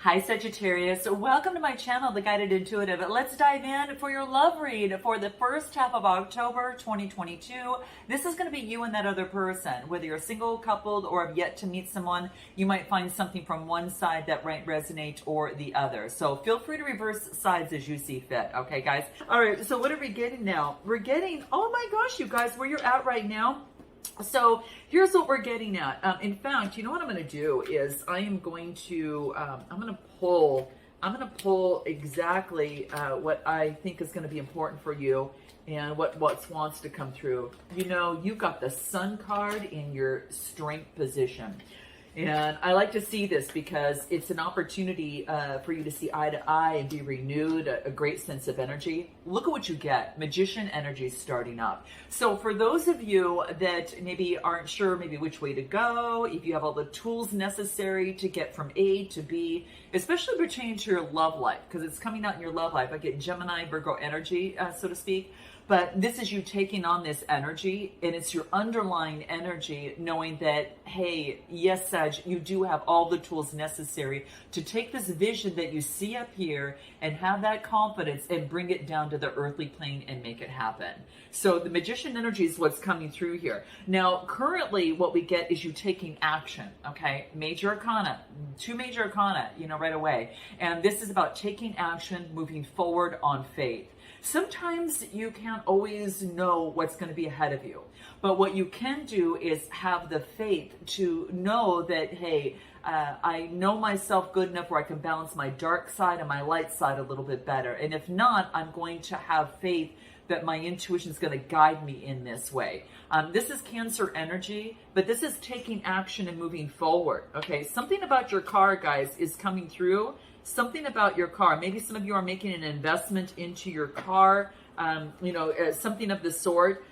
Hi Sagittarius, welcome to my channel, The Guided Intuitive. Let's dive in for your love read for the first half of October 2022. This is going to be you and that other person. Whether you're single, coupled, or have yet to meet someone, you might find something from one side that might resonate or the other. So feel free to reverse sides as you see fit. Okay, guys? All right, so what are we getting now? We're getting, oh my gosh, you guys, where you're at right now. So here's what we're getting at. In fact, you know what I'm going to do is I am going to pull exactly what I think is going to be important for you and what wants to come through. You know, you've got the Sun card in your strength position. And I like to see this because it's an opportunity for you to see eye to eye and be renewed, a great sense of energy. Look at what you get. Magician energy starting up. So for those of you that maybe aren't sure maybe which way to go, if you have all the tools necessary to get from A to B, especially pertaining to your love life, because it's coming out in your love life. I get Gemini, Virgo energy, so to speak. But this is you taking on this energy, and it's your underlying energy knowing that, hey, yes, Sag, you do have all the tools necessary to take this vision that you see up here and have that confidence and bring it down to the earthly plane and make it happen. So the Magician energy is what's coming through here. Now, currently what we get is you taking action, okay? Major Arcana, two Major Arcana, right away. And this is about taking action, moving forward on faith. Sometimes you can't always know what's going to be ahead of you, but what you can do is have the faith to know that, hey, I know myself good enough where I can balance my dark side and my light side a little bit better. And if not, I'm going to have faith that my intuition is going to guide me in this way. This is Cancer energy, but this is taking action and moving forward. Okay, something about your car, guys, is coming through. Something about your car. Maybe some of you are making an investment into your car, something of the sort.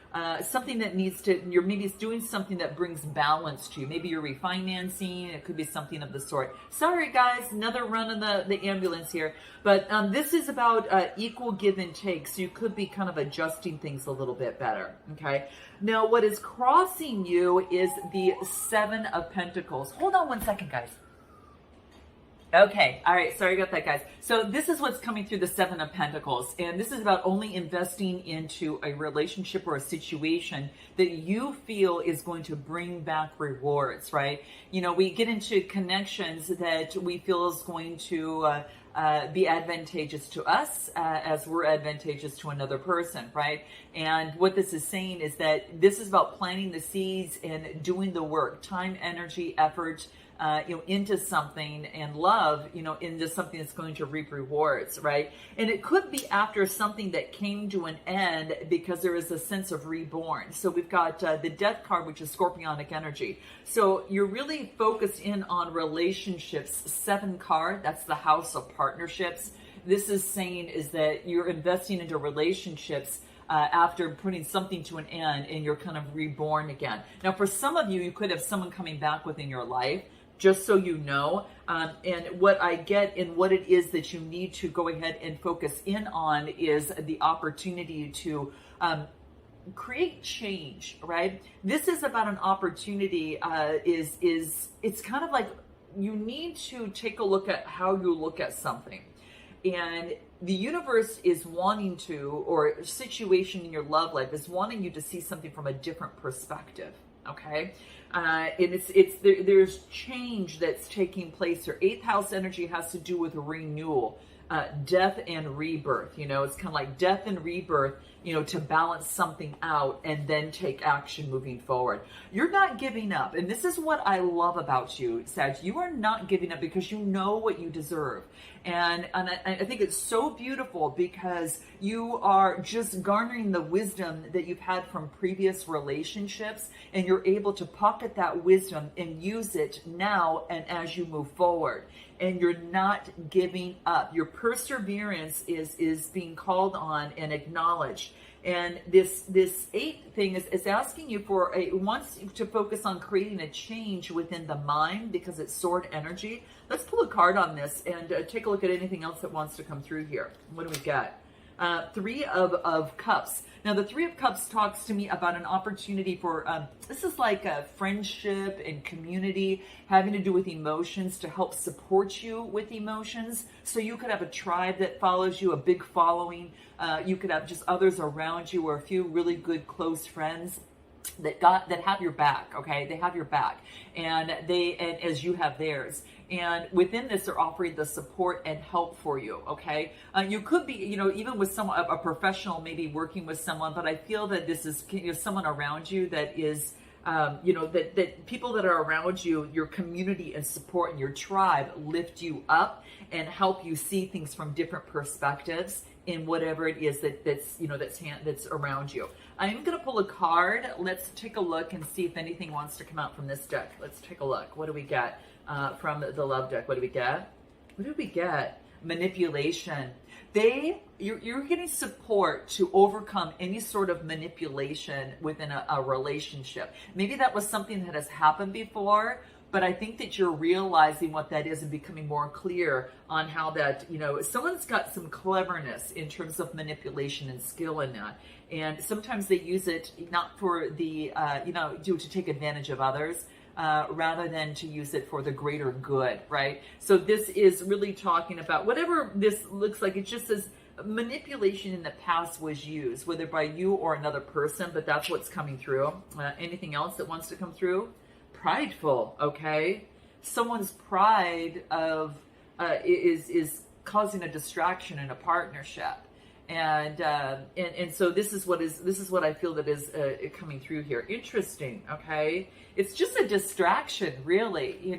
Something that needs to, you're maybe doing something that brings balance to you. Maybe you're refinancing. It could be something of the sort. Sorry, guys, another run of the ambulance here. But this is about equal give and take. So you could be kind of adjusting things a little bit better. Okay. Now, what is crossing you is the Seven of Pentacles. Hold on one second, guys. Okay, all right, sorry about that, guys. So this is what's coming through the Seven of Pentacles, and this is about only investing into a relationship or a situation that you feel is going to bring back rewards, right? We get into connections that we feel is going to be advantageous to us as we're advantageous to another person, right? And what this is saying is that this is about planting the seeds and doing the work, time, energy, effort, into something, and love, into something that's going to reap rewards, right? And it could be after something that came to an end because there is a sense of reborn. So we've got the Death card, which is Scorpionic energy. So you're really focused in on relationships. Seven card, that's the house of partnerships. This is saying is that you're investing into relationships after putting something to an end, and you're kind of reborn again. Now, for some of you, you could have someone coming back within your life, just so you know. And what I get and what it is that you need to go ahead and focus in on is the opportunity to create change, right? This is about an opportunity, it's kind of like you need to take a look at how you look at something. And the universe is wanting to, or a situation in your love life is wanting you to see something from a different perspective. Okay, and there's change that's taking place here. Eighth house energy has to do with renewal, death and rebirth. It's kind of like death and rebirth, to balance something out and then take action moving forward. You're not giving up. And this is what I love about you, Sag. You are not giving up because you know what you deserve. And I think it's so beautiful because you are just garnering the wisdom that you've had from previous relationships, and you're able to pocket that wisdom and use it now and as you move forward. And you're not giving up. Your perseverance is being called on and acknowledged. And this eighth thing is asking you for wants to focus on creating a change within the mind because it's sword energy. Let's pull a card on this and take a look at anything else that wants to come through here. What do we got? Three of Cups. Now, the Three of Cups talks to me about an opportunity for, this is like a friendship and community having to do with emotions to help support you with emotions. So you could have a tribe that follows you, a big following. You could have just others around you or a few really good close friends that have your back. Okay, they have your back, and as you have theirs. And within this, they're offering the support and help for you. Okay, you could be, even with someone, a professional, maybe working with someone, but I feel that this is someone around you that is, that people that are around you, your community and support and your tribe lift you up and help you see things from different perspectives in whatever it is that's around you. I'm going to pull a card. Let's take a look and see if anything wants to come out from this deck. Let's take a look. What do we get from the love deck? What do we get? What do we get? Manipulation. You're getting support to overcome any sort of manipulation within a relationship. Maybe that was something that has happened before, but I think that you're realizing what that is and becoming more clear on how that, someone's got some cleverness in terms of manipulation and skill in that. And sometimes they use it not for the, to take advantage of others, rather than to use it for the greater good, right? So this is really talking about whatever this looks like. It just says manipulation in the past was used, whether by you or another person, but that's what's coming through. Anything else that wants to come through? Prideful, okay? Someone's pride is causing a distraction in a partnership. And so this is what I feel that is coming through here. Interesting, okay? It's just a distraction, really,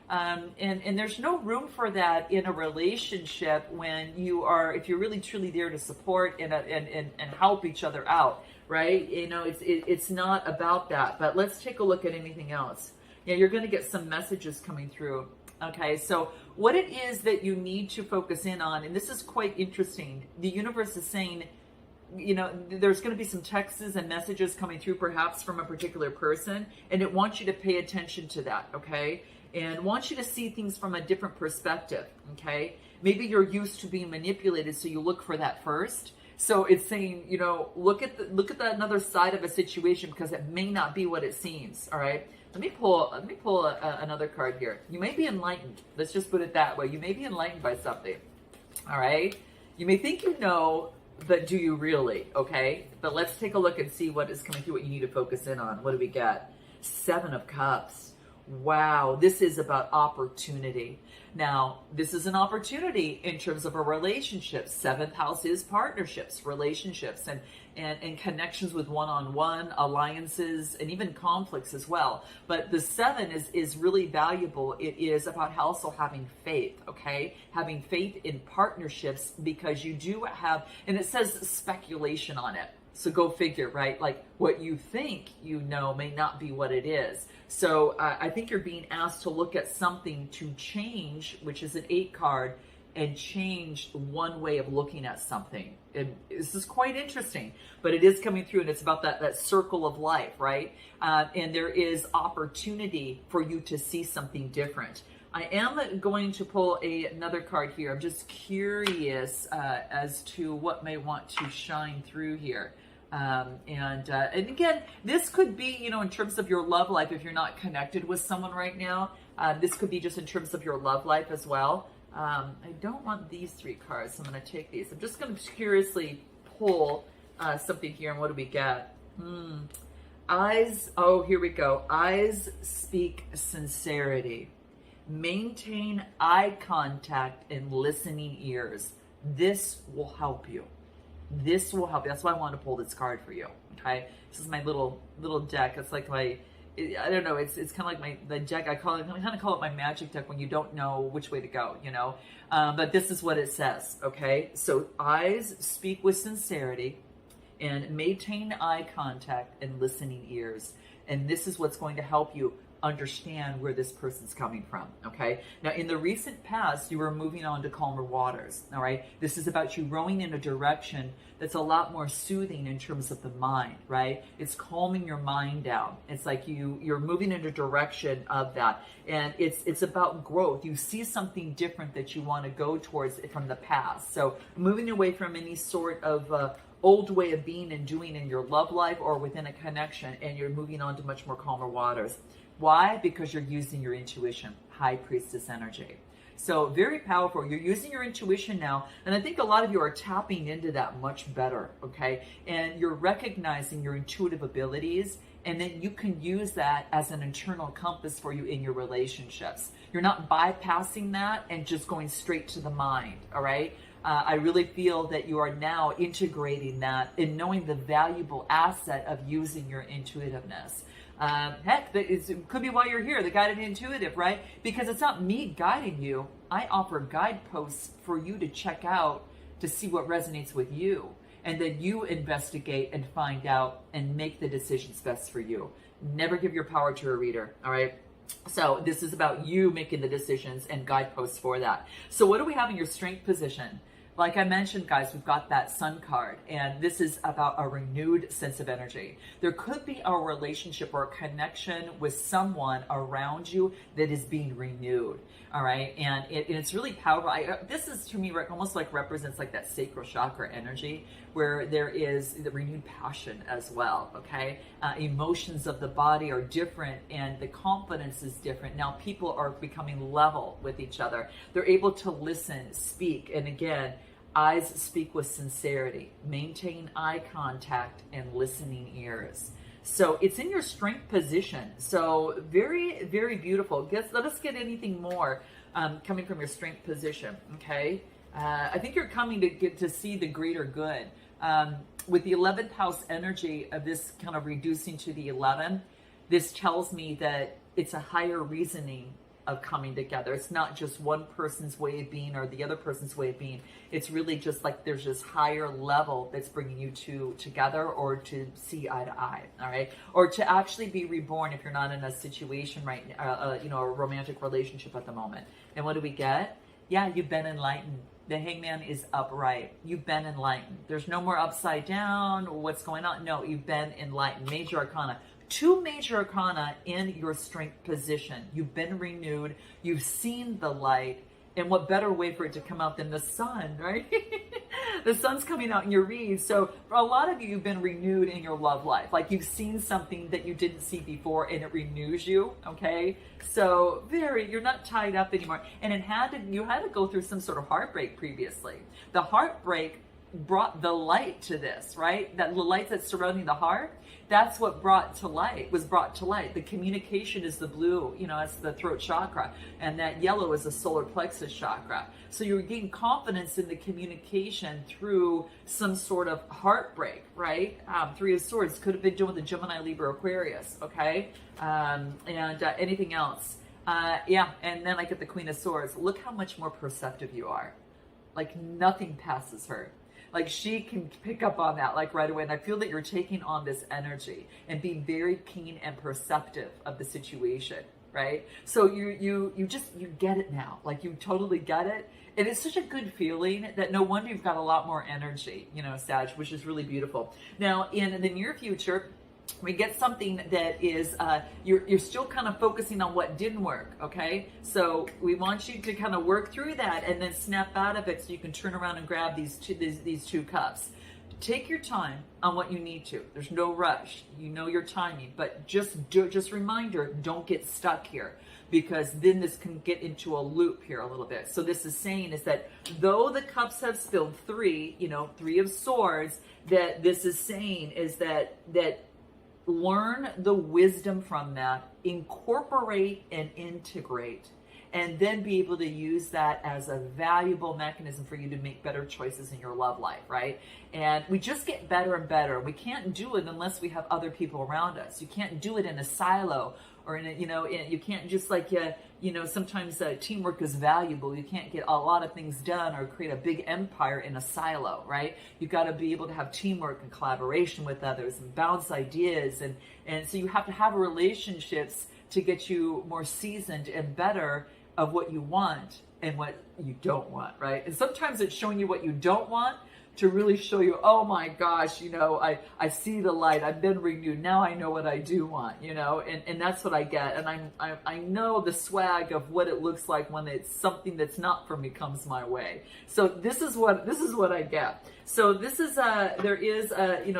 and there's no room for that in a relationship when if you're really truly there to support and help each other out, right? It's not about that. But let's take a look at anything else. Yeah, you're going to get some messages coming through. Okay, so what it is that you need to focus in on, and this is quite interesting. The universe is saying, there's going to be some texts and messages coming through perhaps from a particular person, and it wants you to pay attention to that, okay? And wants you to see things from a different perspective, okay? Maybe you're used to being manipulated, so you look for that first. So it's saying, look at that another side of a situation because it may not be what it seems, all right? Let me pull another card here. You may be enlightened. Let's just put it that way. You may be enlightened by something. All right? You may think you know, but do you really? Okay? But let's take a look and see what is coming through, what you need to focus in on. What do we get? Seven of Cups. Wow, this is about opportunity. Now, this is an opportunity in terms of a relationship. Seventh house is partnerships, relationships, and connections with one-on-one, alliances, and even conflicts as well. But the seven is really valuable. It is about also having faith, okay? Having faith in partnerships because you do have, and it says speculation on it. So go figure, right? Like what you think may not be what it is. So I think you're being asked to look at something to change, which is an 8 card, and change one way of looking at something. And this is quite interesting, but it is coming through, and it's about that circle of life, right? And there is opportunity for you to see something different. I am going to pull another card here. I'm just curious as to what may want to shine through here. And again, this could be, in terms of your love life, if you're not connected with someone right now, this could be just in terms of your love life as well. I don't want these 3 cards, so I'm going to take these. I'm just going to curiously pull something here, and what do we get? Eyes, oh, here we go. Eyes speak sincerity. Maintain eye contact and listening ears. This will help you. This will help you. That's why I want to pull this card for you. Okay, this is my little deck. It's like I don't know. It's kind of like the deck. I kind of call it my magic deck when you don't know which way to go. But this is what it says. Okay, so eyes speak with sincerity, and maintain eye contact and listening ears. And this is what's going to help you understand where this person's coming from. Okay. Now, in the recent past, you were moving on to calmer waters. All right. This is about you rowing in a direction that's a lot more soothing in terms of the mind, right? It's calming your mind down. It's like you're moving in a direction of that. And it's about growth. You see something different that you want to go towards from the past. So moving away from any sort of old way of being and doing in your love life or within a connection, and you're moving on to much more calmer waters. Why? Because you're using your intuition, high priestess energy. So very powerful. You're using your intuition now. And I think a lot of you are tapping into that much better. Okay. And you're recognizing your intuitive abilities. And then you can use that as an internal compass for you in your relationships. You're not bypassing that and just going straight to the mind. All right. I really feel that you are now integrating that and knowing the valuable asset of using your intuitiveness. Heck, it could be why you're here, the guided intuitive, right? Because it's not me guiding you. I offer guideposts for you to check out to see what resonates with you. And then you investigate and find out and make the decisions best for you. Never give your power to a reader, all right? So this is about you making the decisions and guideposts for that. So what do we have in your strength position? Like I mentioned, guys, we've got that sun card, and this is about a renewed sense of energy. There could be a relationship or a connection with someone around you that is being renewed. All right. And it's really powerful. This is, to me, almost like represents like that sacral chakra energy where there is the renewed passion as well. Okay. Emotions of the body are different and the confidence is different. Now people are becoming level with each other. They're able to listen, speak. And again, eyes speak with sincerity, maintain eye contact and listening ears. So it's in your strength position. So very, very beautiful. Let us get anything more coming from your strength position. Okay. I think you're coming to get to see the greater good. With the 11th house energy of this kind of reducing to the 11, this tells me that it's a higher reasoning of coming together. It's not just one person's way of being or the other person's way of being. It's really just like there's this higher level that's bringing you together or to see eye to eye, all right? Or to actually be reborn if you're not in a situation right now, a romantic relationship at the moment. And what do we get? Yeah, you've been enlightened. The hangman is upright. You've been enlightened. There's no more upside down. What's going on? No, you've been enlightened. Major arcana. 2 major arcana in your strength position. You've been renewed. You've seen the light. And what better way for it to come out than the sun, right? The sun's coming out in your reeds. So for a lot of you, you've been renewed in your love life. Like you've seen something that you didn't see before and it renews you, okay? So you're not tied up anymore. And you had to go through some sort of heartbreak previously. The heartbreak brought the light to this, right? That the light that's surrounding the heart, that's what was brought to light. The communication is the blue, it's the throat chakra, and that yellow is the solar plexus chakra. So you're getting confidence in the communication through some sort of heartbreak, right? 3 of Swords could have been doing with the Gemini, Libra, Aquarius, okay? And anything else. And then I get the Queen of Swords. Look how much more perceptive you are. Like nothing passes her. Like she can pick up on that like right away. And I feel that you're taking on this energy and being very keen and perceptive of the situation, right? So you get it now. Like you totally get it. And it's such a good feeling that no wonder you've got a lot more energy, Sag, which is really beautiful. Now, in the near future, we get something that is, you're still kind of focusing on what didn't work, okay? So we want you to kind of work through that and then snap out of it so you can turn around and grab these two cups. Take your time on what you need to. There's no rush. You know your timing, but just reminder, don't get stuck here because then this can get into a loop here a little bit. So this is saying is that though the cups have spilled 3 of Swords, that this is saying is that learn the wisdom from that, incorporate and integrate, and then be able to use that as a valuable mechanism for you to make better choices in your love life, right? And we just get better and better. We can't do it unless we have other people around us. You can't do it in a silo or you can't just sometimes teamwork is valuable. You can't get a lot of things done or create a big empire in a silo, right? You've got to be able to have teamwork and collaboration with others and bounce ideas. And so you have to have relationships to get you more seasoned and better of what you want and what you don't want, right? And sometimes it's showing you what you don't want to really show you, oh my gosh, I see the light, I've been renewed, now I know what I do want, and that's what I get. And I know the swag of what it looks like when it's something that's not for me comes my way. So this is what I get. So this is there is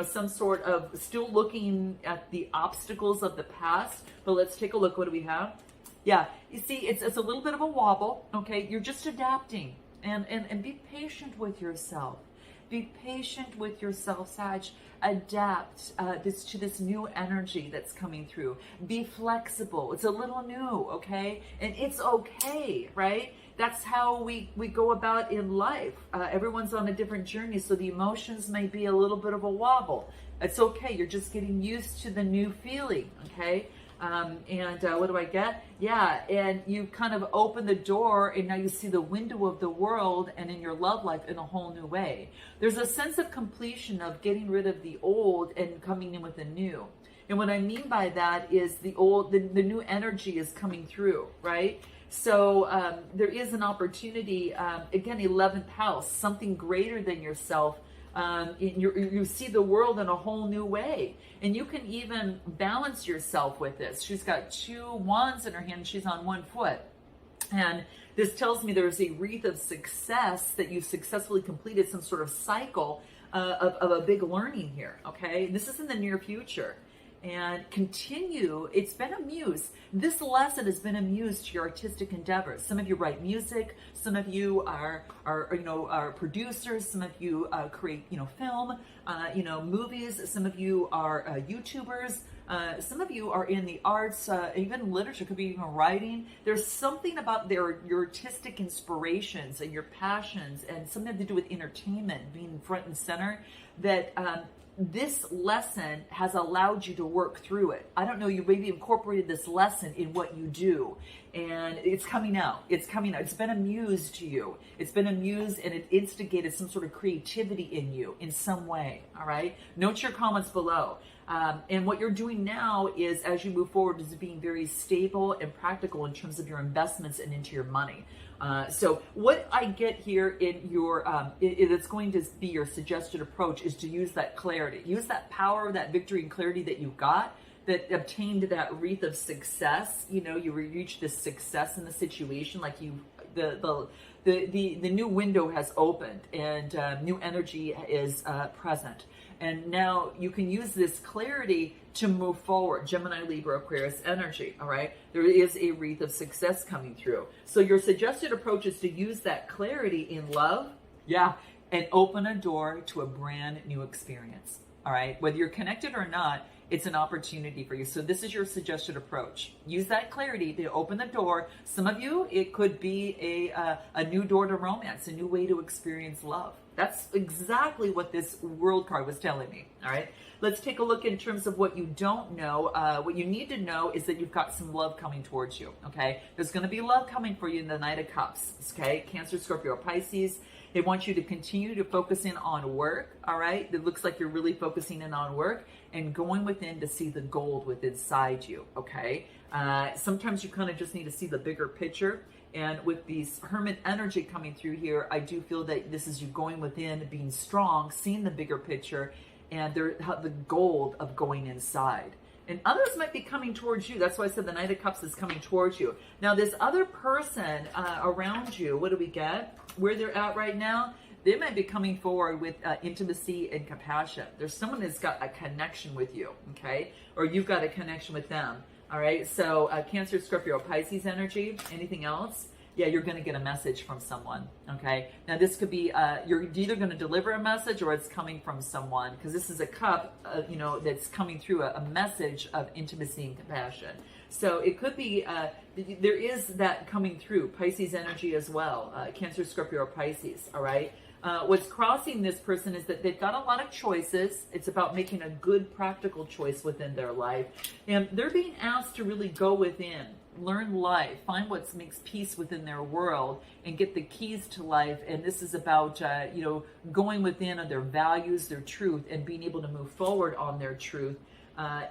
some sort of still looking at the obstacles of the past, but let's take a look. What do we have? Yeah, you see, it's a little bit of a wobble. Okay, you're just adapting, and be patient with yourself. Be patient with yourself, Sag. Adapt to this new energy that's coming through. Be flexible. It's a little new, okay? And it's okay, right? That's how we go about in life. Everyone's on a different journey, so the emotions may be a little bit of a wobble. It's okay. You're just getting used to the new feeling, okay? What do I get? Yeah, and you kind of open the door, and now you see the window of the world and in your love life in a whole new way. There's a sense of completion of getting rid of the old and coming in with the new. And what I mean by that is the new energy is coming through, right? So there is an opportunity, again, 11th house, something greater than yourself. You see the world in a whole new way, and you can even balance yourself with this. She's got 2 wands in her hand. She's on 1 foot, and this tells me there's a wreath of success that you successfully completed some sort of cycle of a big learning here. Okay, this is in the near future. And continue. It's been a muse. This lesson has been a muse to your artistic endeavors. Some of you write music. Some of you are producers. Some of you create film, movies. Some of you are YouTubers. Some of you are in the arts, even literature. Could be even writing. There's something about your artistic inspirations and your passions, and something to do with entertainment being front and center. That this lesson has allowed you to work through it. I don't know, you maybe incorporated this lesson in what you do, and it's coming out. It's coming out. It's been a muse to you. It's been a muse, and it instigated some sort of creativity in you in some way, all right? Note your comments below. And what you're doing now is, as you move forward, is being very stable and practical in terms of your investments and into your money. So what I get here in your, it's going to be your suggested approach is to use that clarity, use that power, that victory and clarity that you got, that obtained that wreath of success. You reached this success in the situation, like the new window has opened, and new energy is present. And now you can use this clarity to move forward. Gemini, Libra, Aquarius energy, all right? There is a wreath of success coming through. So your suggested approach is to use that clarity in love, and open a door to a brand new experience, all right? Whether you're connected or not, it's an opportunity for you. So this is your suggested approach. Use that clarity to open the door. Some of you, it could be a new door to romance, a new way to experience love. That's exactly what this world card was telling me, all right? Let's take a look in terms of what you don't know. What you need to know is that you've got some love coming towards you, okay? There's going to be love coming for you in the Knight of Cups, okay? Cancer, Scorpio, Pisces. They want you to continue to focus in on work, all right? It looks like you're really focusing in on work and going within to see the gold within inside you, okay? Sometimes you kind of just need to see the bigger picture. And with these Hermit energy coming through here, I do feel that this is you going within, being strong, seeing the bigger picture, and the gold of going inside. And others might be coming towards you. That's why I said the Knight of Cups is coming towards you. Now, this other person around you, what do we get? Where they're at right now, they might be coming forward with intimacy and compassion. There's someone that's got a connection with you, okay? Or you've got a connection with them. All right, so Cancer, Scorpio, Pisces energy. Anything else? Yeah, you're going to get a message from someone, okay? Now, this could be, you're either going to deliver a message or it's coming from someone, because this is a cup, that's coming through a message of intimacy and compassion. So it could be, there is that coming through, Pisces energy as well, Cancer, Scorpio, Pisces, all right? What's crossing this person is that they've got a lot of choices. It's about making a good practical choice within their life. And they're being asked to really go within, learn life, find what makes peace within their world, and get the keys to life. And this is about, going within on their values, their truth, and being able to move forward on their truth.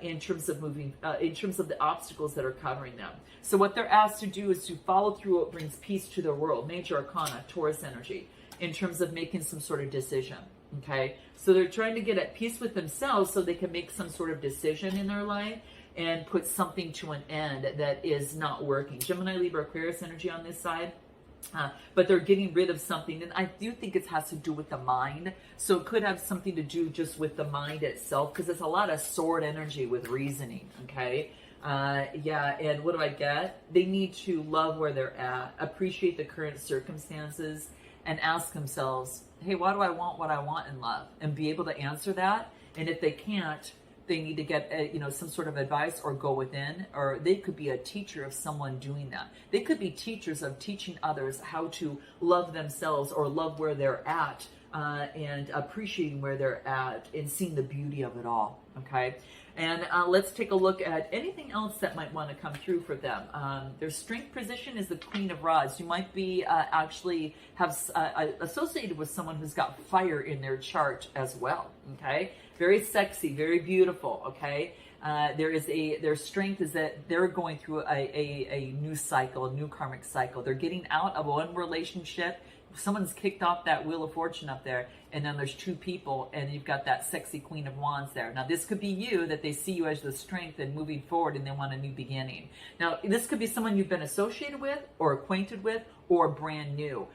in terms of moving, in terms of the obstacles that are covering them. So what they're asked to do is to follow through what brings peace to their world. Major Arcana, Taurus energy, in terms of making some sort of decision. Okay, so they're trying to get at peace with themselves so they can make some sort of decision in their life and put something to an end that is not working. Gemini, Libra, Aquarius energy on this side. But they're getting rid of something, and I do think it has to do with the mind. So it could have something to do just with the mind itself, because there's a lot of sword energy with reasoning. Okay, yeah. And what do I get? They need to love where they're at, appreciate the current circumstances, and ask themselves, hey, why do I want what I want in love? And be able to answer that. And if they can't, they need to get some sort of advice or go within, or they could be a teacher of someone doing that. They could be teachers of teaching others how to love themselves or love where they're at, and appreciating where they're at and seeing the beauty of it all. Okay, and let's take a look at anything else that might want to come through for them. Their strength position is the Queen of Rods. You might be actually have associated with someone who's got fire in their chart as well. Okay, very sexy, very beautiful. Okay, their strength is that they're going through a new cycle, a new karmic cycle. They're getting out of one relationship. Someone's kicked off that Wheel of Fortune up there, and then there's two people, and you've got that sexy Queen of Wands there. Now, this could be you, that they see you as the strength and moving forward, and they want a new beginning. Now, this could be someone you've been associated with or acquainted with or brand new.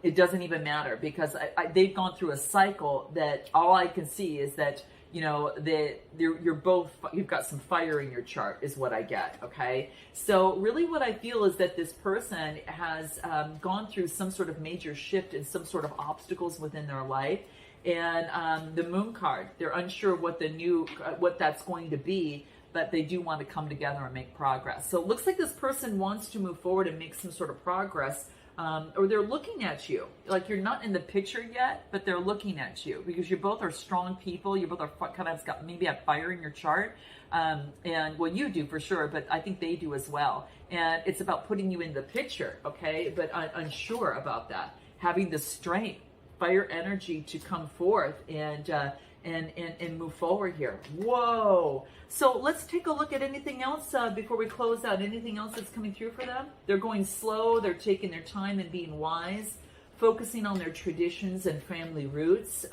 It doesn't even matter, because they've gone through a cycle that all I can see is that, you're both, you've got some fire in your chart is what I get. Okay, so really what I feel is that this person has gone through some sort of major shift and some sort of obstacles within their life. And the Moon card, they're unsure what what that's going to be, but they do want to come together and make progress. So it looks like this person wants to move forward and make some sort of progress. Or they're looking at you like you're not in the picture yet, but they're looking at you because you both are strong people. You both are kind of got maybe have fire in your chart, and well, you do for sure, but I think they do as well. And it's about putting you in the picture, okay? But unsure about that, having the strength, fire energy to come forth and move forward here. Whoa! So let's take a look at anything else before we close out. Anything else that's coming through for them? They're going slow. They're taking their time and being wise, focusing on their traditions and family roots,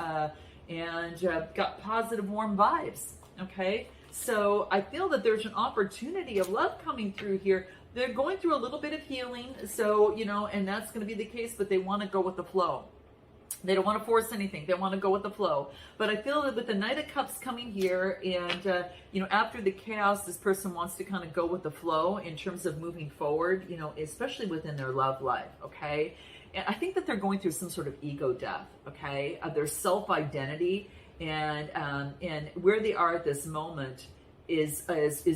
and got positive, warm vibes. Okay, so I feel that there's an opportunity of love coming through here. They're going through a little bit of healing, so and that's going to be the case. But they want to go with the flow. They don't want to force anything. They want to go with the flow. But I feel that with the Knight of Cups coming here, and after the chaos, this person wants to kind of go with the flow in terms of moving forward. Especially within their love life. Okay, and I think that they're going through some sort of ego death. Okay, their self-identity and where they are at this moment is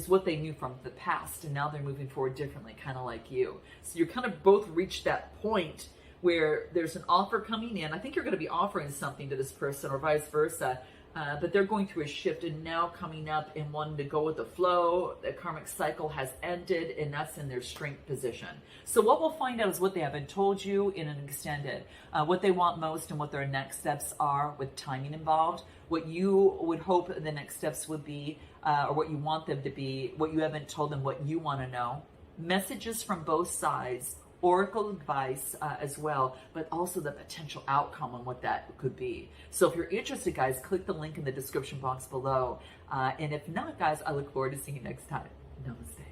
what they knew from the past, and now they're moving forward differently, kind of like you. So you're kind of both reached that point where there's an offer coming in. I think you're going to be offering something to this person or vice versa, but they're going through a shift and now coming up and wanting to go with the flow. The karmic cycle has ended, and that's in their strength position. So what we'll find out is what they haven't told you in an extended, what they want most and what their next steps are with timing involved, what you would hope the next steps would be, or what you want them to be, what you haven't told them, what you want to know, messages from both sides, oracle advice as well, but also the potential outcome on what that could be. So if you're interested, guys, click the link in the description box below. And if not, guys, I look forward to seeing you next time. Namaste.